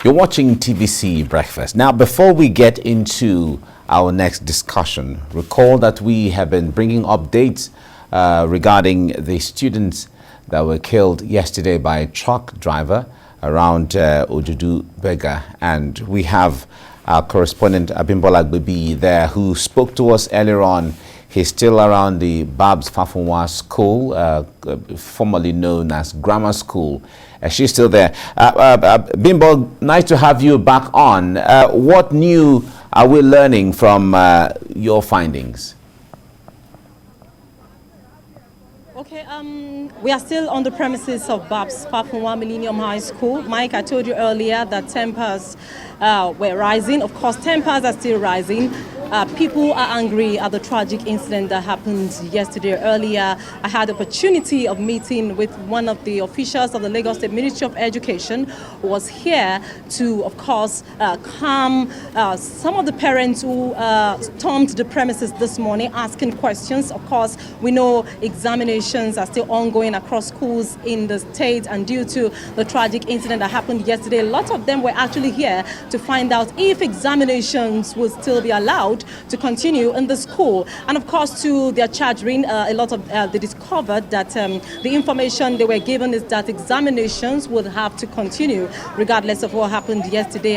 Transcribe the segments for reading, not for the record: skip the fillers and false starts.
You're watching TVC Breakfast. Now, before we get into our next discussion, recall that we have been bringing updates regarding the students that were killed yesterday by a truck driver around Ojudu Bega. And we have our correspondent Abimbola Gbebi there, who spoke to us earlier on. He's still around the Babs Fafunwa School, formerly known as Grammar School. She's still there. Bimbo, nice to have you back on. What new are we learning from your findings? Okay, we are still on the premises of Babs Fafunwa Millennium High School. Mike, I told you earlier that tempers were rising. Of course, tempers are still rising. People are angry at the tragic incident that happened yesterday. Earlier, I had the opportunity of meeting with one of the officials of the Lagos State Ministry of Education, who was here to, of course, calm some of the parents who stormed the premises this morning, asking questions. Of course, we know examinations are still ongoing across schools in the state, and due to the tragic incident that happened yesterday, a lot of them were actually here to find out if examinations would still be allowed to continue in the school. And of course, to their chagrin, a lot of they discovered that the information they were given is that examinations would have to continue regardless of what happened yesterday.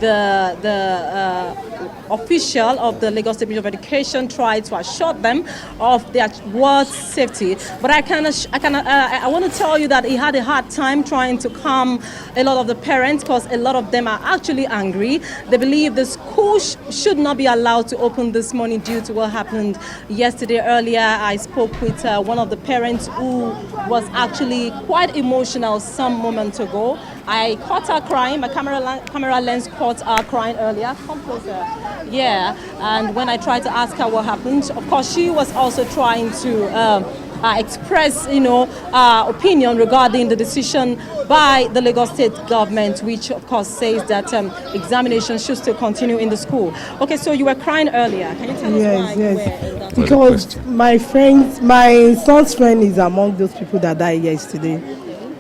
The official of the Lagos State Ministry of Education tried to assure them of their ward's safety, but I want to tell you that he had a hard time trying to calm a lot of the parents, because a lot of them are actually angry. They believe the school should not be allowed to open this morning due to what happened yesterday. Earlier, I spoke with one of the parents who was actually quite emotional some moments ago. I caught her crying. My camera lens caught her crying earlier. Come closer. Yeah, and when I tried to ask her what happened, of course, she was also trying to express, opinion regarding the decision by the Lagos State government, which of course says that examinations should still continue in the school. Okay, so you were crying earlier. Can you tell us why? Yes. Because my son's friend is among those people that died yesterday.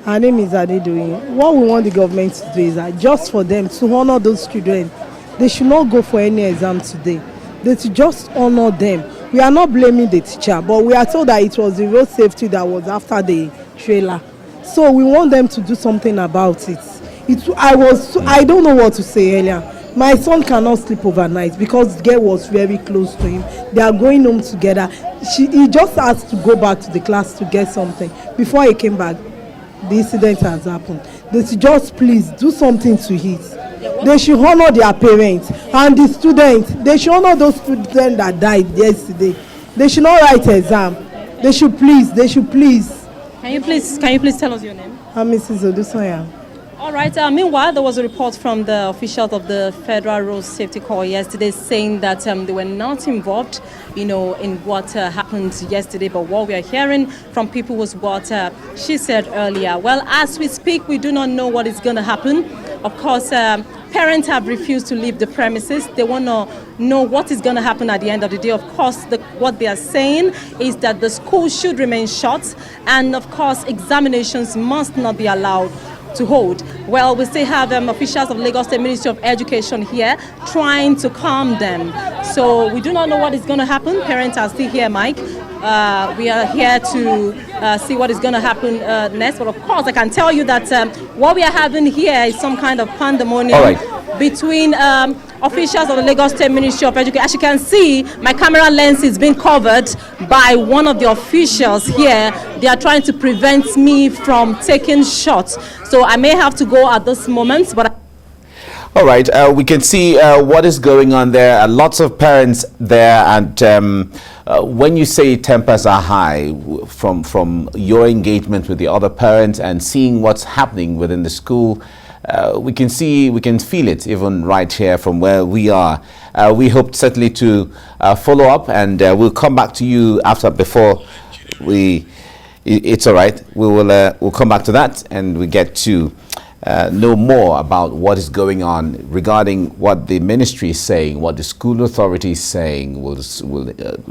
Her name is Adedoyin. What we want the government to do is that just for them to honor those children, they should not go for any exam today. They should just honor them. We are not blaming the teacher, but we are told that it was the road safety that was after the trailer. So we want them to do something about it. I don't know what to say earlier. My son cannot sleep overnight because the girl was very close to him. They are going home together. He just asked to go back to the class to get something. Before he came back, the incident has happened. They should just please do something to it. They should honor their parents and the students. They should honor those students that died yesterday. They should not write exam. They should please. Can you please tell us your name? I'm Mrs. Odusoya. All right. Meanwhile, there was a report from the officials of the Federal Road Safety Corps yesterday saying that they were not involved, in what happened yesterday. But what we are hearing from people was what she said earlier. Well, as we speak, we do not know what is going to happen. Of course, parents have refused to leave the premises. They want to know what is going to happen at the end of the day. Of course, what they are saying is that the school should remain shut, and of course, examinations must not be allowed to hold. Well, we still have officials of Lagos State Ministry of Education here trying to calm them. So we do not know what is going to happen. Parents are still here, Mike. We are here to see what is going to happen next. But of course, I can tell you that what we are having here is some kind of pandemonium between officials of the Lagos State Ministry of Education. As you can see, my camera lens is being covered by one of the officials here. They are trying to prevent me from taking shots. So I may have to go at this moment, but all right, we can see what is going on there. Lots of parents there, and when you say tempers are high, from your engagement with the other parents and seeing what's happening within the school, we can feel it even right here from where we are. We hope certainly to follow up, and we'll come back to you before we. It's all right. We'll come back to that, and we get to know more about what is going on regarding what the ministry is saying, what the school authority is saying. Will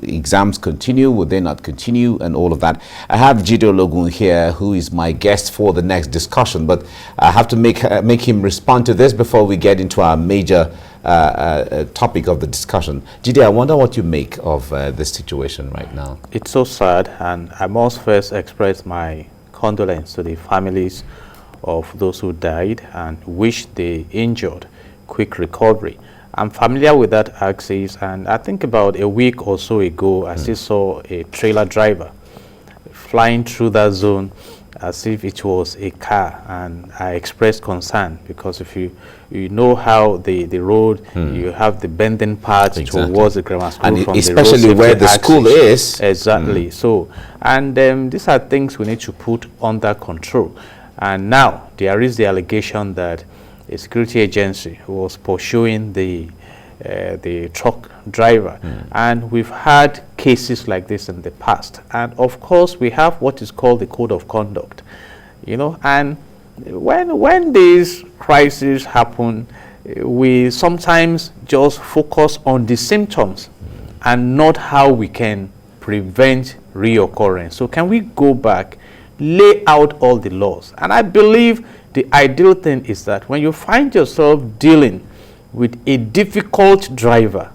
exams continue? Will they not continue? And all of that. I have Jide Ologun here, who is my guest for the next discussion, but I have to make him respond to this before we get into our major topic of the discussion. Jide, I wonder what you make of this situation right now. It's so sad, and I must first express my condolence to the families of those who died and wish the injured quick recovery. I'm familiar with that axis, and I think about a week or so ago, I still saw a trailer driver flying through that zone as if it was a car, and I expressed concern because if you know how the road, you have the bending part towards the grammar school, and from especially the where the school is. Exactly. So, and these are things we need to put under control. And now there is the allegation that a security agency was pursuing the truck driver, and we've had cases like this in the past. And of course, we have what is called the code of conduct, you know. And when these crises happen, we sometimes just focus on the symptoms and not how we can prevent reoccurrence. So can we go back, lay out all the laws? And I believe the ideal thing is that when you find yourself dealing with a difficult driver,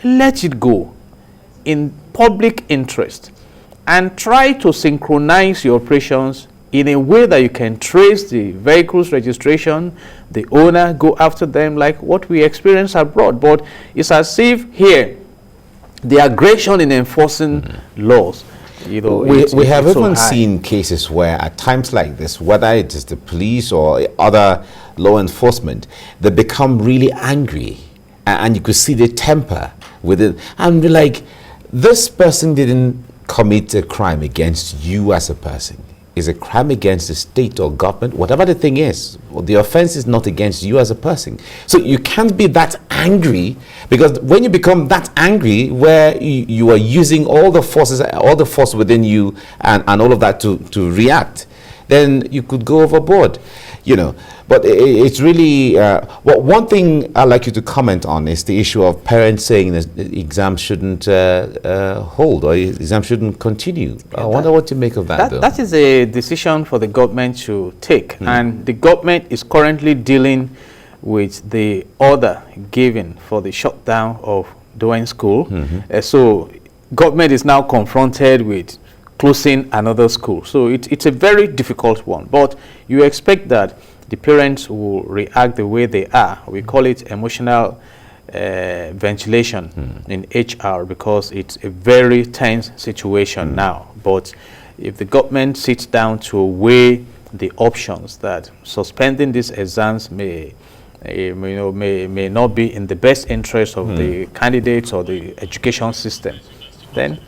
let it go in public interest and try to synchronize your operations in a way that you can trace the vehicle's registration, the owner, go after them like what we experience abroad. But it's as if here the aggression in enforcing laws, you know, we have even seen cases where at times like this, whether it is the police or other law enforcement, they become really angry, and you could see the temper with it, and be like, this person didn't commit a crime against you as a person. It's a crime against the state or government, whatever the thing is. The offense is not against you as a person. So you can't be that angry, because when you become that angry, where you are using all the forces, all the force within you and all of that to react, then you could go overboard, you know. But it's really, one thing I'd like you to comment on is the issue of parents saying that exams shouldn't hold, or exams shouldn't continue. I wonder what you make of that, though. That is a decision for the government to take. And the government is currently dealing with the order given for the shutdown of Doan School. So government is now confronted with closing another school. So it's a very difficult one. But you expect that the parents will react the way they are. We call it emotional ventilation in HR, because it's a very tense situation now. But if the government sits down to weigh the options that suspending these exams may not be in the best interest of the candidates or the education system, then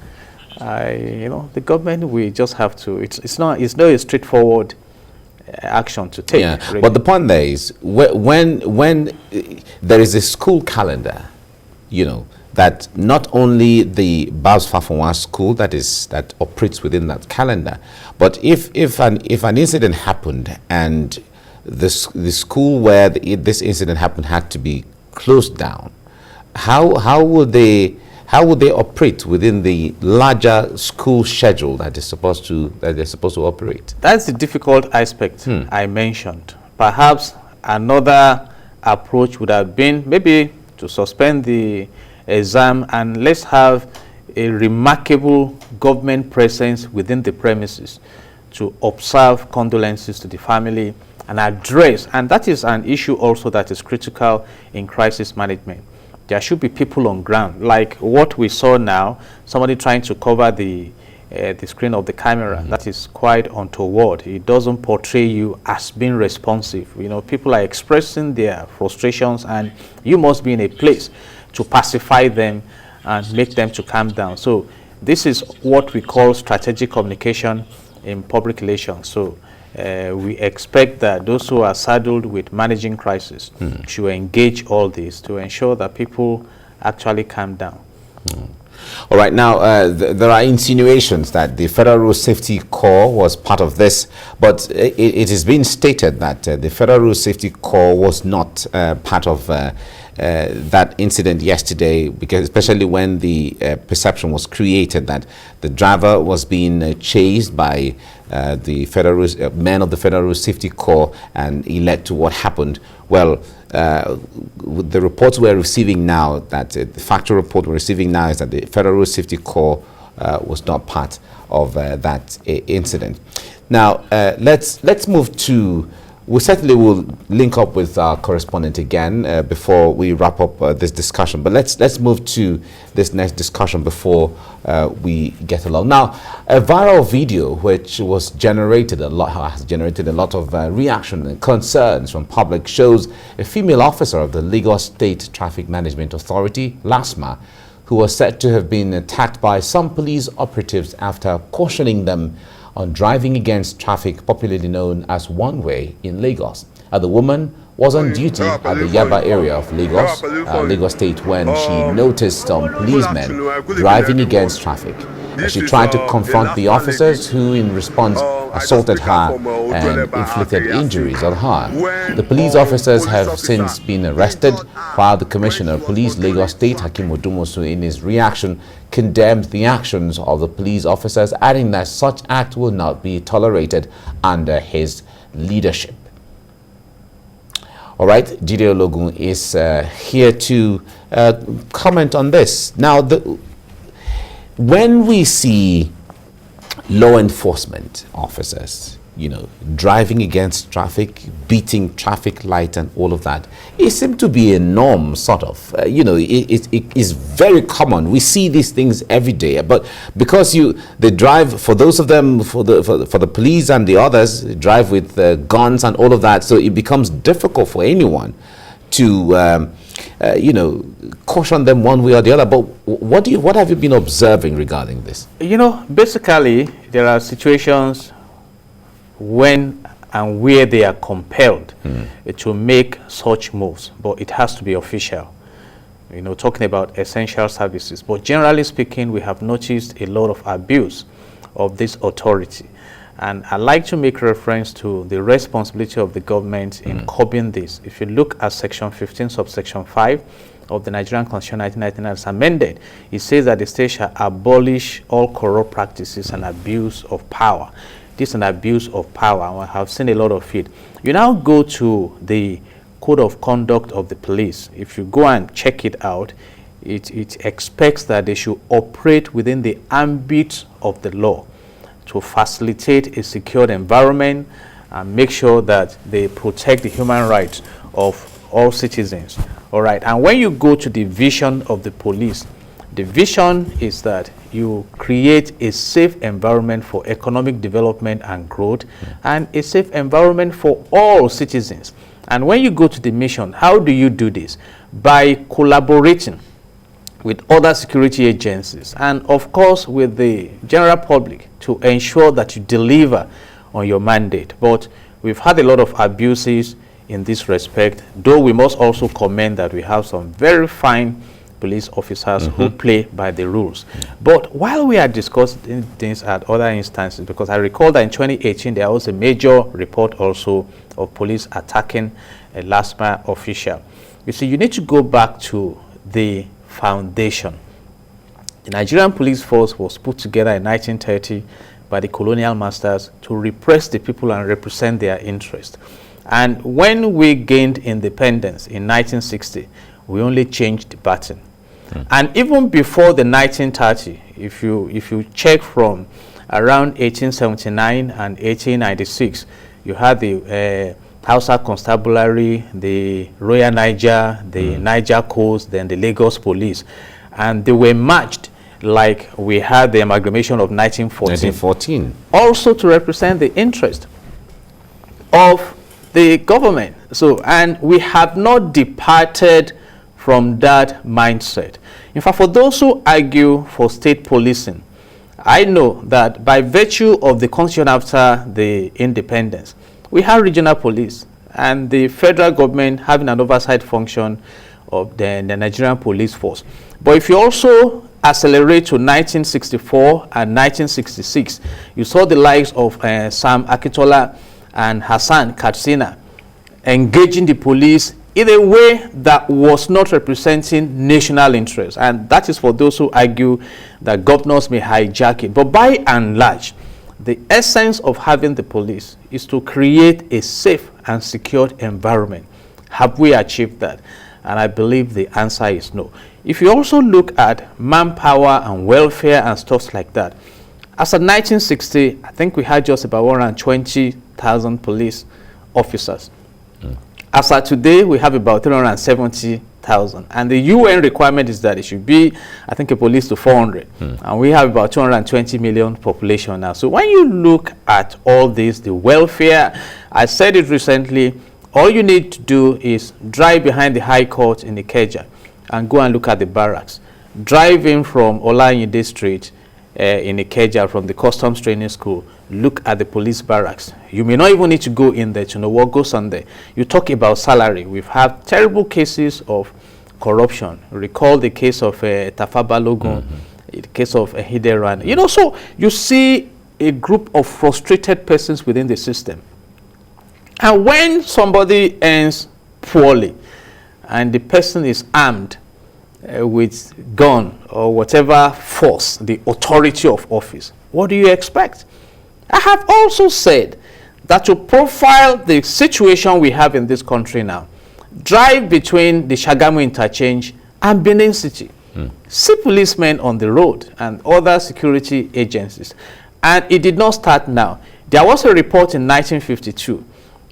the government will just have to. It's not a straightforward action to take. Yeah, really. But the point there is, when there is a school calendar, you know, that not only the Babs Fafonwa school that operates within that calendar, but if an incident happened and the school where this incident happened had to be closed down, how would they operate within the larger school schedule that they're supposed to operate? That's the difficult aspect I mentioned. Perhaps another approach would have been maybe to suspend the exam and let's have a remarkable government presence within the premises to observe condolences to the family and address, and that is an issue also that is critical in crisis management. There should be people on ground, like what we saw now, somebody trying to cover the screen of the camera. That is quite untoward. It doesn't portray you as being responsive. You know, people are expressing their frustrations, and you must be in a place to pacify them and make them to calm down. So this is what we call strategic communication in public relations. So we expect that those who are saddled with managing crisis should engage all this to ensure that people actually calm down. All right, now there are insinuations that the Federal Road Safety Corps was part of this, but it has been stated that the Federal Road Safety Corps was not part of that incident yesterday, because especially when the perception was created that the driver was being chased by the men of the Federal Road Safety Corps, and it led to what happened. Well, the reports we're receiving now, the factual report we're receiving now, is that the Federal Road Safety Corps was not part of that incident. Now, let's move to. We certainly will link up with our correspondent again before we wrap up this discussion. But let's move to this next discussion before we get along. Now, a viral video which has generated a lot of reaction and concerns from public shows a female officer of the Lagos State Traffic Management Authority, Lastma, who was said to have been attacked by some police operatives after cautioning them on driving against traffic, popularly known as one-way in Lagos. The woman was on duty at the Yaba area of Lagos State, when she noticed some policemen driving against traffic. She tried to confront the officers, who in response assaulted her and inflicted injuries on her. The police officers have since been arrested, while the Commissioner of Police, Lagos State, Hakeem Odumosu, in his reaction, condemned the actions of the police officers, adding that such act will not be tolerated under his leadership. All right, Jide Ologun is here to comment on this. Now, when we see law enforcement officers, driving against traffic, beating traffic light and all of that, it seems to be a norm, sort of. It is very common. We see these things every day. But because they drive, for those of them, for the police and the others, they drive with guns and all of that, so it becomes difficult for anyone to caution them one way or the other. But what have you been observing regarding this? Basically, there are situations when and where they are compelled to make such moves, but it has to be official. Talking about essential services. But generally speaking, we have noticed a lot of abuse of this authority. And I like to make reference to the responsibility of the government in curbing this. If you look at Section 15, subsection 5 of the Nigerian Constitution 1999 as amended, it says that the state shall abolish all corrupt practices and abuse of power. This is an abuse of power, and I have seen a lot of it. You now go to the Code of Conduct of the Police. If you go and check it out, it expects that they should operate within the ambit of the law to facilitate a secured environment and make sure that they protect the human rights of all citizens. All right. And when you go to the vision of the police, the vision is that you create a safe environment for economic development and growth, and a safe environment for all citizens. And when you go to the mission, how do you do this? By collaborating with other security agencies and, of course, with the general public to ensure that you deliver on your mandate. But we've had a lot of abuses in this respect, though we must also commend that we have some very fine police officers who play by the rules. But while we are discussing things at other instances, because I recall that in 2018 there was a major report also of police attacking a Lastma official. You see, you need to go back to the foundation. The Nigerian police force was put together in 1930 by the colonial masters to repress the people and represent their interest. And when we gained independence in 1960, we only changed the baton. And even before the 1930, if you check from around 1879 and 1896, you had the Hausa Constabulary, the Royal Niger, the Niger Coast, then the Lagos Police. And they were matched like we had the amalgamation of 1914. Also to represent the interest of the government. So, and we have not departed from that mindset. In fact, for those who argue for state policing, I know that by virtue of the constitution after the independence, we have regional police and the federal government having an oversight function of the Nigerian police force. But if you also accelerate to 1964 and 1966, you saw the likes of Sam Akintola and Hassan Katsina engaging the police in a way that was not representing national interest. And that is for those who argue that governors may hijack it. But by and large, the essence of having the police is to create a safe and secured environment. Have we achieved that? And I believe the answer is no. If you also look at manpower and welfare and stuff like that, as of 1960, I think we had just about 120,000 police officers. As of today, we have about 370,000. And the UN requirement is that it should be, I think, a police to 400. And we have about 220 million population now. So when you look at all this, the welfare, I said it recently, all you need to do is drive behind the High Court in Ikeja and go and look at the barracks. Drive in from Olayinde Street in Ikeja from the Customs Training School. Look at the police barracks. You may not even need to go in there to know what goes on there. You talk about salary. We've had terrible cases of corruption. Recall the case of Tafa Balogun, the case of Hideran. You know, so you see a group of frustrated persons within the system. And when somebody ends poorly and the person is armed with gun or whatever force, the authority of office, what do you expect? I have also said that to profile the situation we have in this country now, drive between the Shagamu interchange and Benin City. See policemen on the road and other security agencies. And it did not start now. There was a report in 1952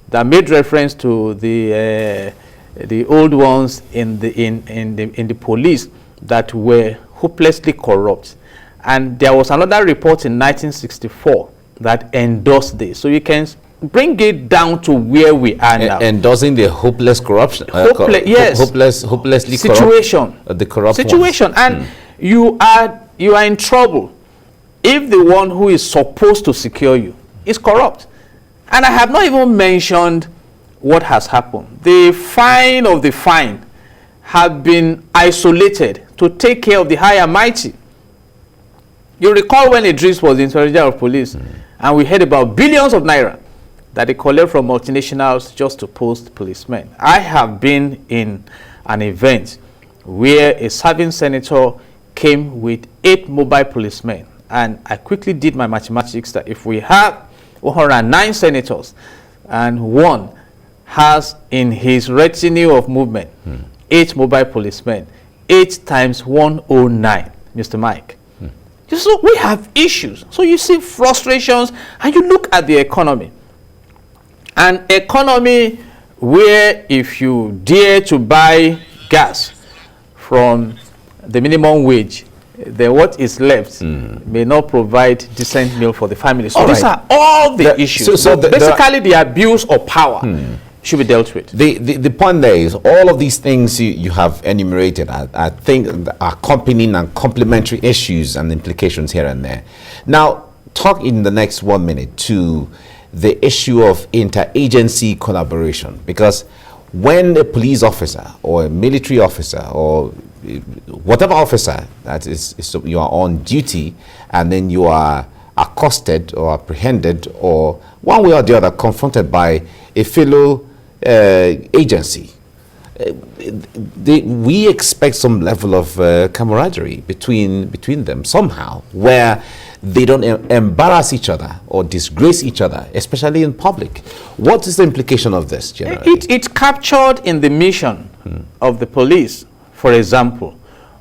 that made reference to the old ones in the police that were hopelessly corrupt. And there was another report in 1964 that endorsed this. So you can bring it down to where we are now. Endorsing the hopeless corruption. Yes. Hopelessly situation. The corrupt situation. And you are in trouble if the one who is supposed to secure you is corrupt. And I have not even mentioned what has happened. The fine of the fine have been isolated to take care of the high and mighty. You recall when Idris was the Inspector General of Police, and we heard about billions of naira that they collect from multinationals just to post policemen. I have been in an event where a serving senator came with 8 mobile policemen, and I quickly did my mathematics that if we have 109 senators and one has in his retinue of movement 8 mobile policemen, 8 times 109, Mr. Mike. So we have issues. So you see frustrations, and you look at the economy. An economy where if you dare to buy gas from the minimum wage, then what is left may not provide decent meal for the family. So these are all the issues. So basically the abuse of power should be dealt with. The point there is all of these things you have enumerated I think are accompanying and complementary issues and implications here and there. Now talk in the next 1 minute to the issue of interagency collaboration, because when a police officer or a military officer or whatever officer that is you are on duty and then you are accosted or apprehended or one way or the other confronted by a fellow agency, we expect some level of camaraderie between them somehow, where they don't embarrass each other or disgrace each other, especially in public. What is the implication of this generally? It's captured in the mission of the police, for example,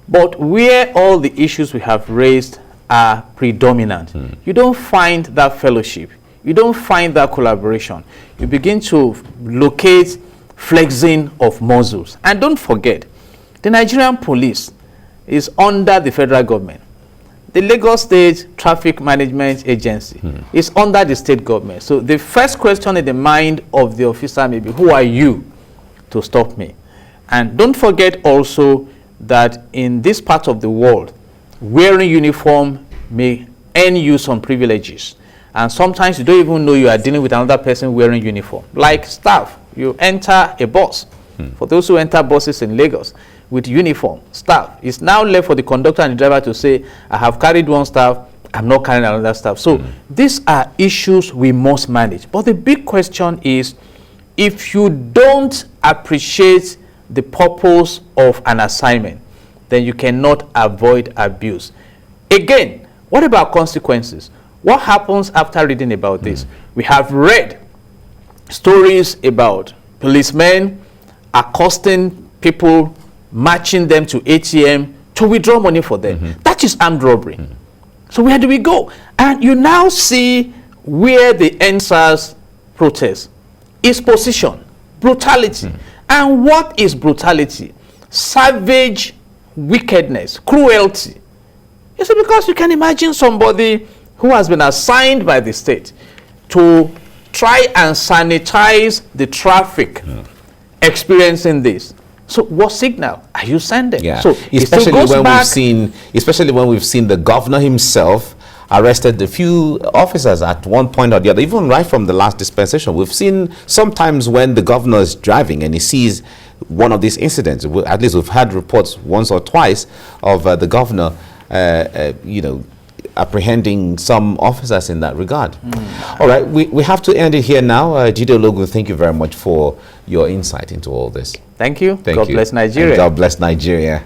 but where all the issues we have raised are predominant, you don't find that fellowship, you don't find that collaboration. You begin to locate flexing of muscles. And don't forget, the Nigerian police is under the federal government. The Lagos State Traffic Management Agency is under the state government. So the first question in the mind of the officer may be, who are you to stop me? And don't forget also that in this part of the world, wearing uniform may earn you some privileges. And sometimes you don't even know you are dealing with another person wearing uniform. Like staff, you enter a bus. For those who enter buses in Lagos, with uniform staff. It's now left for the conductor and the driver to say, I have carried one staff, I'm not carrying another staff. So these are issues we must manage. But the big question is, if you don't appreciate the purpose of an assignment, then you cannot avoid abuse. Again, what about consequences? What happens after reading about this? We have read stories about policemen accosting people, matching them to ATM to withdraw money for them. That is armed robbery. So where do we go? And you now see where the NSAS protest is position, brutality. And what is brutality? Savage wickedness, cruelty. You see, because you can imagine somebody who has been assigned by the state to try and sanitize the traffic experiencing this. So what signal are you sending? Yeah. So especially when we've seen the governor himself arrested a few officers at one point or the other, even right from the last dispensation. We've seen sometimes when the governor is driving and he sees one of these incidents, at least we've had reports once or twice of the governor, you know, apprehending some officers in that regard. All right, we have to end it here now. Jide Ologun, thank you very much for your insight into all this. Thank you. Thank God you. bless Nigeria. And God bless Nigeria.